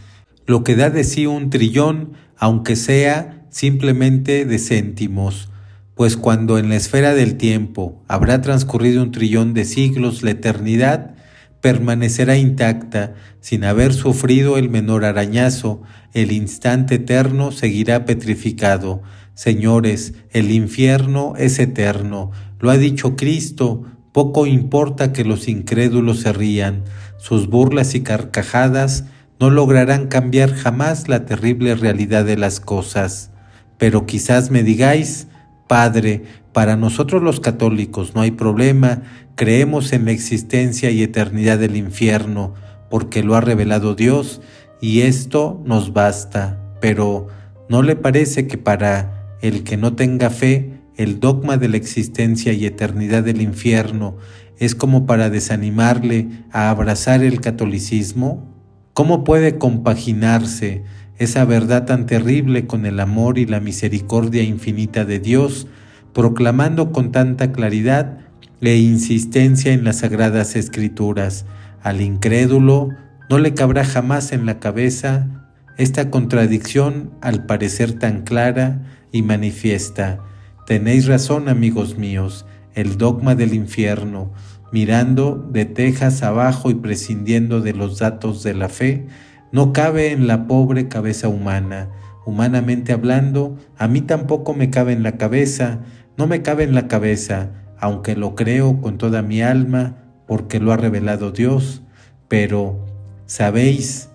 lo que da de sí 1 trillón, aunque sea simplemente de céntimos, pues cuando en la esfera del tiempo habrá transcurrido 1 trillón de siglos, la eternidad permanecerá intacta, sin haber sufrido el menor arañazo, el instante eterno seguirá petrificado. Señores, el infierno es eterno, lo ha dicho Cristo, poco importa que los incrédulos se rían, sus burlas y carcajadas no lograrán cambiar jamás la terrible realidad de las cosas. Pero quizás me digáis, Padre, para nosotros los católicos no hay problema, creemos en la existencia y eternidad del infierno, porque lo ha revelado Dios, y esto nos basta. Pero, ¿no le parece que para el que no tenga fe, el dogma de la existencia y eternidad del infierno es como para desanimarle a abrazar el catolicismo? ¿Cómo puede compaginarse esa verdad tan terrible con el amor y la misericordia infinita de Dios, proclamando con tanta claridad e insistencia en las sagradas escrituras? Al incrédulo no le cabrá jamás en la cabeza esta contradicción, al parecer tan clara y manifiesta. Tenéis razón, amigos míos, el dogma del infierno, mirando de tejas abajo y prescindiendo de los datos de la fe, no cabe en la pobre cabeza humana. Humanamente hablando, a mí tampoco me cabe en la cabeza, no me cabe en la cabeza, aunque lo creo con toda mi alma, porque lo ha revelado Dios. Pero, ¿sabéis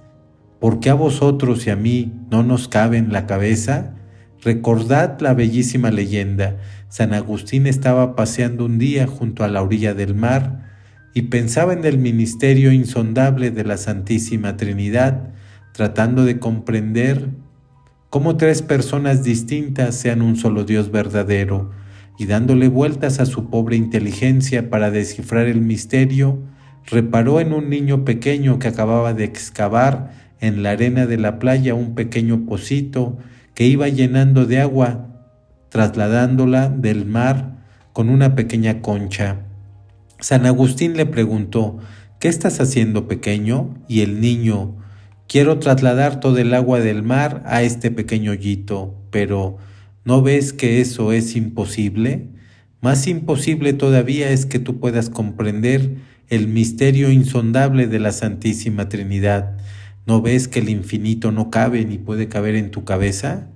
por qué a vosotros y a mí no nos cabe en la cabeza? Recordad la bellísima leyenda. San Agustín estaba paseando un día junto a la orilla del mar y pensaba en el misterio insondable de la Santísima Trinidad, tratando de comprender cómo 3 personas distintas sean un solo Dios verdadero, y dándole vueltas a su pobre inteligencia para descifrar el misterio, reparó en un niño pequeño que acababa de excavar en la arena de la playa un pequeño pocito que iba llenando de agua, trasladándola del mar con una pequeña concha. San Agustín le preguntó, ¿qué estás haciendo, pequeño? Y el niño, quiero trasladar todo el agua del mar a este pequeño hoyito, pero ¿no ves que eso es imposible? Más imposible todavía es que tú puedas comprender el misterio insondable de la Santísima Trinidad. ¿No ves que el infinito no cabe ni puede caber en tu cabeza?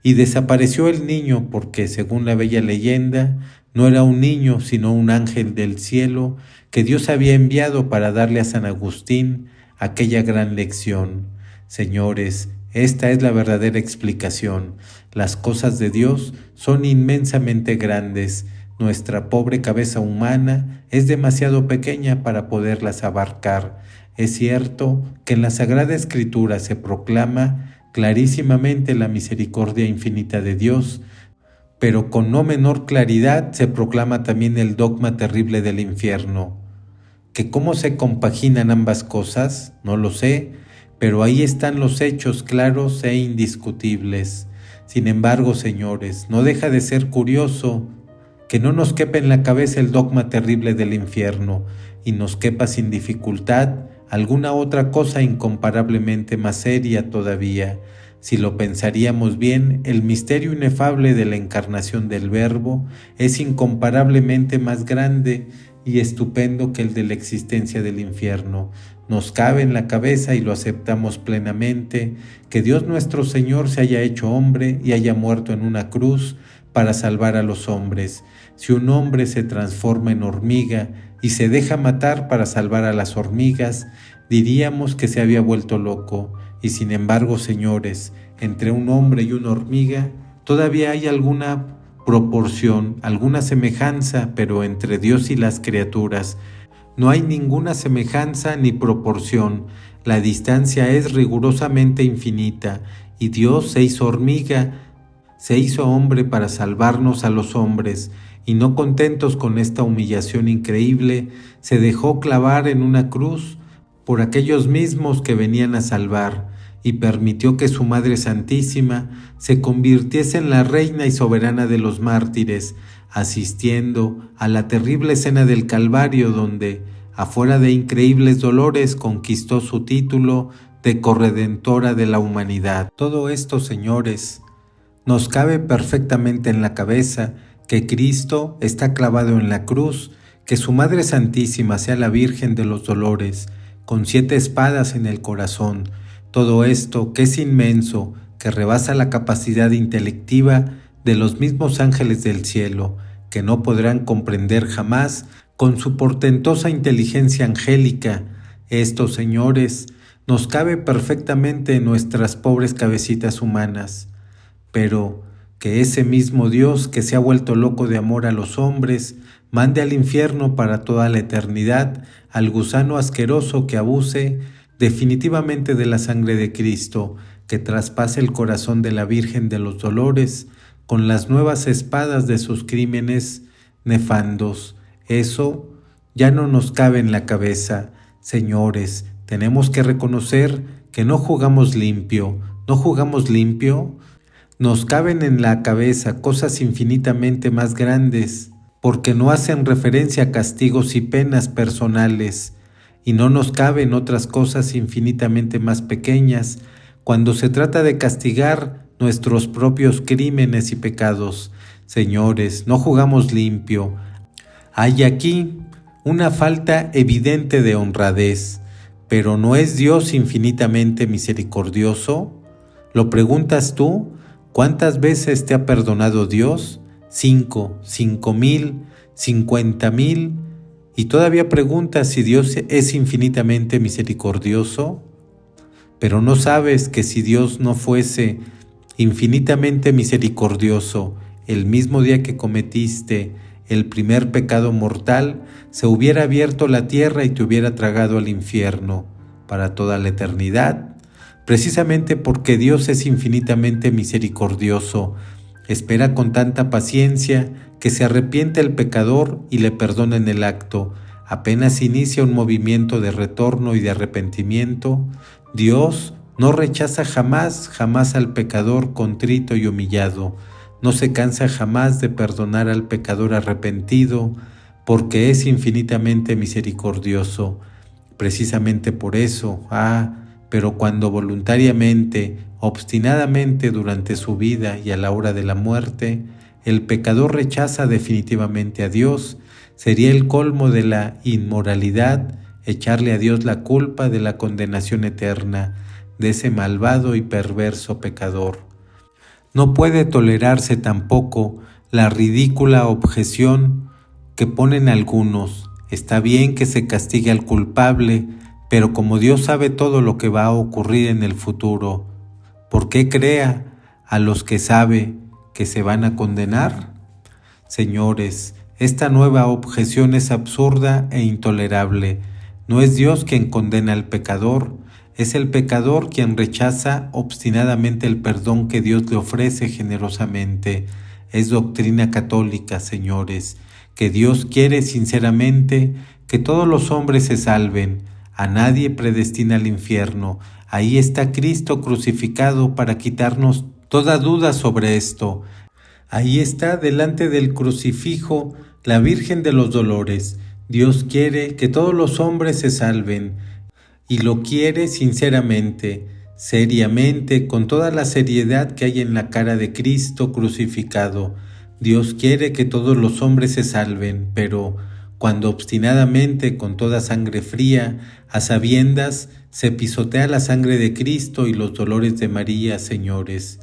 Y desapareció el niño porque, según la bella leyenda, no era un niño, sino un ángel del cielo que Dios había enviado para darle a San Agustín aquella gran lección. Señores, esta es la verdadera explicación. Las cosas de Dios son inmensamente grandes. Nuestra pobre cabeza humana es demasiado pequeña para poderlas abarcar. Es cierto que en la Sagrada Escritura se proclama clarísimamente la misericordia infinita de Dios, pero con no menor claridad se proclama también el dogma terrible del infierno. ¿Que cómo se compaginan ambas cosas? No lo sé, pero ahí están los hechos claros e indiscutibles. Sin embargo, señores, no deja de ser curioso que no nos quepa en la cabeza el dogma terrible del infierno y nos quepa sin dificultad alguna otra cosa incomparablemente más seria todavía. Si lo pensaríamos bien, el misterio inefable de la encarnación del Verbo es incomparablemente más grande y estupendo que el de la existencia del infierno. Nos cabe en la cabeza y lo aceptamos plenamente, que Dios nuestro Señor se haya hecho hombre y haya muerto en una cruz para salvar a los hombres. Si un hombre se transforma en hormiga y se deja matar para salvar a las hormigas, diríamos que se había vuelto loco. Y sin embargo, señores, entre un hombre y una hormiga todavía hay alguna proporción, alguna semejanza, pero entre Dios y las criaturas no hay ninguna semejanza ni proporción. La distancia es rigurosamente infinita, y Dios se hizo hormiga, se hizo hombre para salvarnos a los hombres, y no contentos con esta humillación increíble, se dejó clavar en una cruz por aquellos mismos que venían a salvar, y permitió que su Madre Santísima se convirtiese en la reina y soberana de los mártires, asistiendo a la terrible escena del Calvario donde, afuera de increíbles dolores, conquistó su título de corredentora de la humanidad. Todo esto, señores, nos cabe perfectamente en la cabeza que Cristo está clavado en la cruz, que su Madre Santísima sea la Virgen de los Dolores, con 7 espadas en el corazón. Todo esto, que es inmenso, que rebasa la capacidad intelectiva de los mismos ángeles del cielo, que no podrán comprender jamás con su portentosa inteligencia angélica. Esto, señores, nos cabe perfectamente en nuestras pobres cabecitas humanas. Pero que ese mismo Dios que se ha vuelto loco de amor a los hombres, mande al infierno para toda la eternidad al gusano asqueroso que abuse definitivamente de la sangre de Cristo, que traspase el corazón de la Virgen de los Dolores con las nuevas espadas de sus crímenes nefandos. Eso ya no nos cabe en la cabeza. Señores, tenemos que reconocer que no jugamos limpio. Nos caben en la cabeza cosas infinitamente más grandes, porque no hacen referencia a castigos y penas personales, y no nos caben otras cosas infinitamente más pequeñas cuando se trata de castigar nuestros propios crímenes y pecados. Señores, no jugamos limpio. Hay aquí una falta evidente de honradez, pero ¿no es Dios infinitamente misericordioso? ¿Lo preguntas tú? ¿Cuántas veces te ha perdonado Dios? 5, 5,000, 50,000, y todavía preguntas si Dios es infinitamente misericordioso. Pero no sabes que si Dios no fuese infinitamente misericordioso, el mismo día que cometiste el primer pecado mortal, se hubiera abierto la tierra y te hubiera tragado al infierno para toda la eternidad. Precisamente porque Dios es infinitamente misericordioso, espera con tanta paciencia que se arrepiente el pecador y le perdona en el acto. Apenas inicia un movimiento de retorno y de arrepentimiento, Dios no rechaza jamás al pecador contrito y humillado. No se cansa jamás de perdonar al pecador arrepentido, porque es infinitamente misericordioso. Precisamente por eso, pero cuando voluntariamente, obstinadamente durante su vida y a la hora de la muerte, el pecador rechaza definitivamente a Dios, sería el colmo de la inmoralidad echarle a Dios la culpa de la condenación eterna de ese malvado y perverso pecador. No puede tolerarse tampoco la ridícula objeción que ponen algunos. Está bien que se castigue al culpable, pero como Dios sabe todo lo que va a ocurrir en el futuro, ¿por qué crea a los que sabe que se van a condenar? Señores, esta nueva objeción es absurda e intolerable. No es Dios quien condena al pecador, es el pecador quien rechaza obstinadamente el perdón que Dios le ofrece generosamente. Es doctrina católica, señores, que Dios quiere sinceramente que todos los hombres se salven. A nadie predestina al infierno. Ahí está Cristo crucificado para quitarnos toda duda sobre esto. Ahí está delante del crucifijo la Virgen de los Dolores. Dios quiere que todos los hombres se salven, y lo quiere sinceramente, seriamente, con toda la seriedad que hay en la cara de Cristo crucificado. Dios quiere que todos los hombres se salven, pero cuando obstinadamente, con toda sangre fría, a sabiendas, se pisotea la sangre de Cristo y los dolores de María, señores,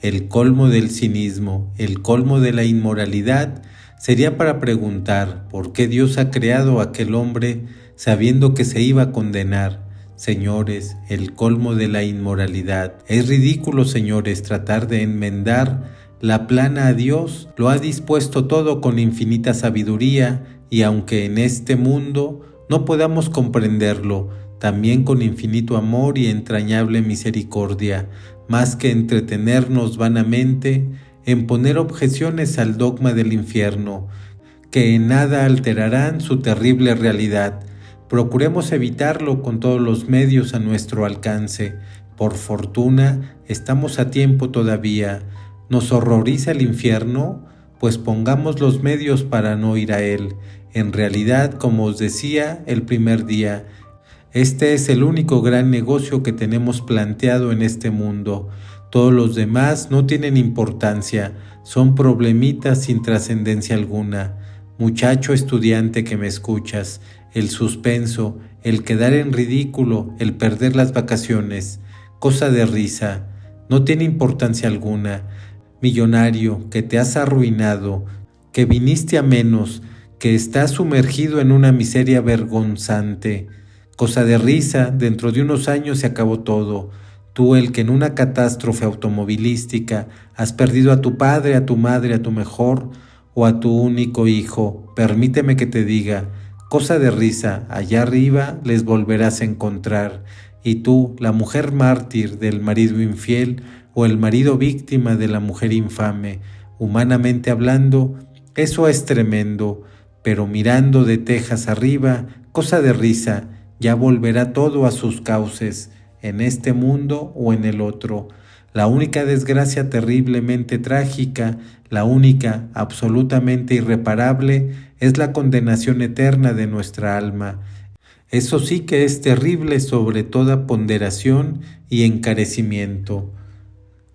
el colmo del cinismo, el colmo de la inmoralidad, sería para preguntar por qué Dios ha creado a aquel hombre sabiendo que se iba a condenar. Señores, el colmo de la inmoralidad. Es ridículo, señores, tratar de enmendar la plana a Dios. Lo ha dispuesto todo con infinita sabiduría, y aunque en este mundo no podamos comprenderlo, también con infinito amor y entrañable misericordia, más que entretenernos vanamente en poner objeciones al dogma del infierno, que en nada alterarán su terrible realidad. Procuremos evitarlo con todos los medios a nuestro alcance. Por fortuna, estamos a tiempo todavía. ¿Nos horroriza el infierno? Pues pongamos los medios para no ir a él. En realidad, como os decía el primer día, este es el único gran negocio que tenemos planteado en este mundo. Todos los demás no tienen importancia, son problemitas sin trascendencia alguna. Muchacho estudiante que me escuchas, el suspenso, el quedar en ridículo, el perder las vacaciones, cosa de risa, no tiene importancia alguna. Millonario, que te has arruinado, que viniste a menos, que estás sumergido en una miseria vergonzante. Cosa de risa, dentro de unos años se acabó todo. Tú, el que en una catástrofe automovilística has perdido a tu padre, a tu madre, a tu mejor o a tu único hijo, permíteme que te diga, cosa de risa, allá arriba les volverás a encontrar. Y tú, la mujer mártir del marido infiel o el marido víctima de la mujer infame, humanamente hablando, eso es tremendo, pero mirando de tejas arriba, cosa de risa, ya volverá todo a sus cauces, en este mundo o en el otro. La única desgracia terriblemente trágica, la única absolutamente irreparable, es la condenación eterna de nuestra alma. Eso sí que es terrible sobre toda ponderación y encarecimiento.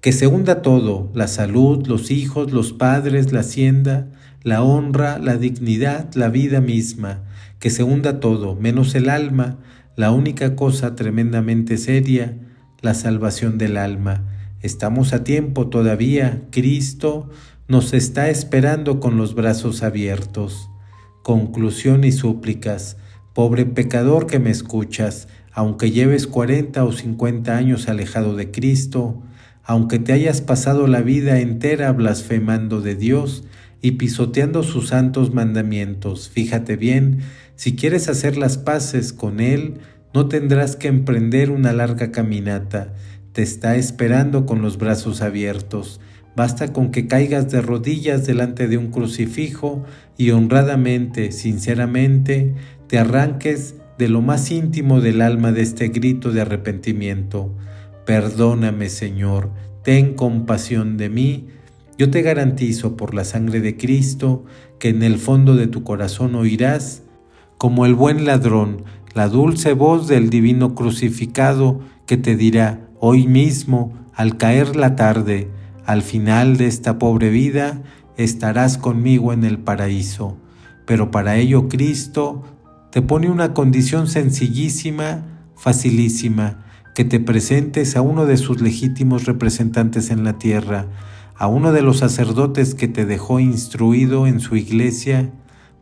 Que se hunda todo, la salud, los hijos, los padres, la hacienda, la honra, la dignidad, la vida misma. Que se hunda todo, menos el alma, la única cosa tremendamente seria, la salvación del alma. Estamos a tiempo todavía, Cristo nos está esperando con los brazos abiertos. Conclusión y súplicas. Pobre pecador que me escuchas, aunque lleves 40 o 50 años alejado de Cristo, aunque te hayas pasado la vida entera blasfemando de Dios y pisoteando sus santos mandamientos, fíjate bien, si quieres hacer las paces con Él, no tendrás que emprender una larga caminata. Te está esperando con los brazos abiertos. Basta con que caigas de rodillas delante de un crucifijo y honradamente, sinceramente, te arranques de lo más íntimo del alma de este grito de arrepentimiento. Perdóname, Señor, ten compasión de mí. Yo te garantizo por la sangre de Cristo que en el fondo de tu corazón oirás, como el buen ladrón, la dulce voz del divino crucificado que te dirá, hoy mismo, al caer la tarde, al final de esta pobre vida, estarás conmigo en el paraíso. Pero para ello Cristo te pone una condición sencillísima, facilísima, que te presentes a uno de sus legítimos representantes en la tierra, a uno de los sacerdotes que te dejó instruido en su iglesia,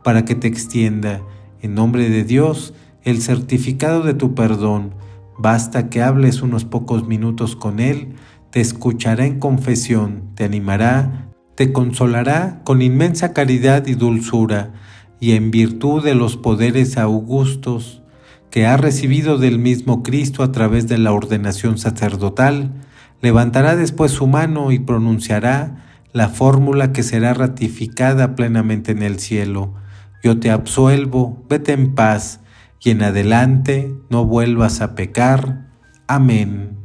para que te extienda, en nombre de Dios, el certificado de tu perdón. Basta que hables unos pocos minutos con Él, te escuchará en confesión, te animará, te consolará con inmensa caridad y dulzura, y en virtud de los poderes augustos que ha recibido del mismo Cristo a través de la ordenación sacerdotal, levantará después su mano y pronunciará la fórmula que será ratificada plenamente en el cielo. Yo te absuelvo, vete en paz, y en adelante no vuelvas a pecar. Amén.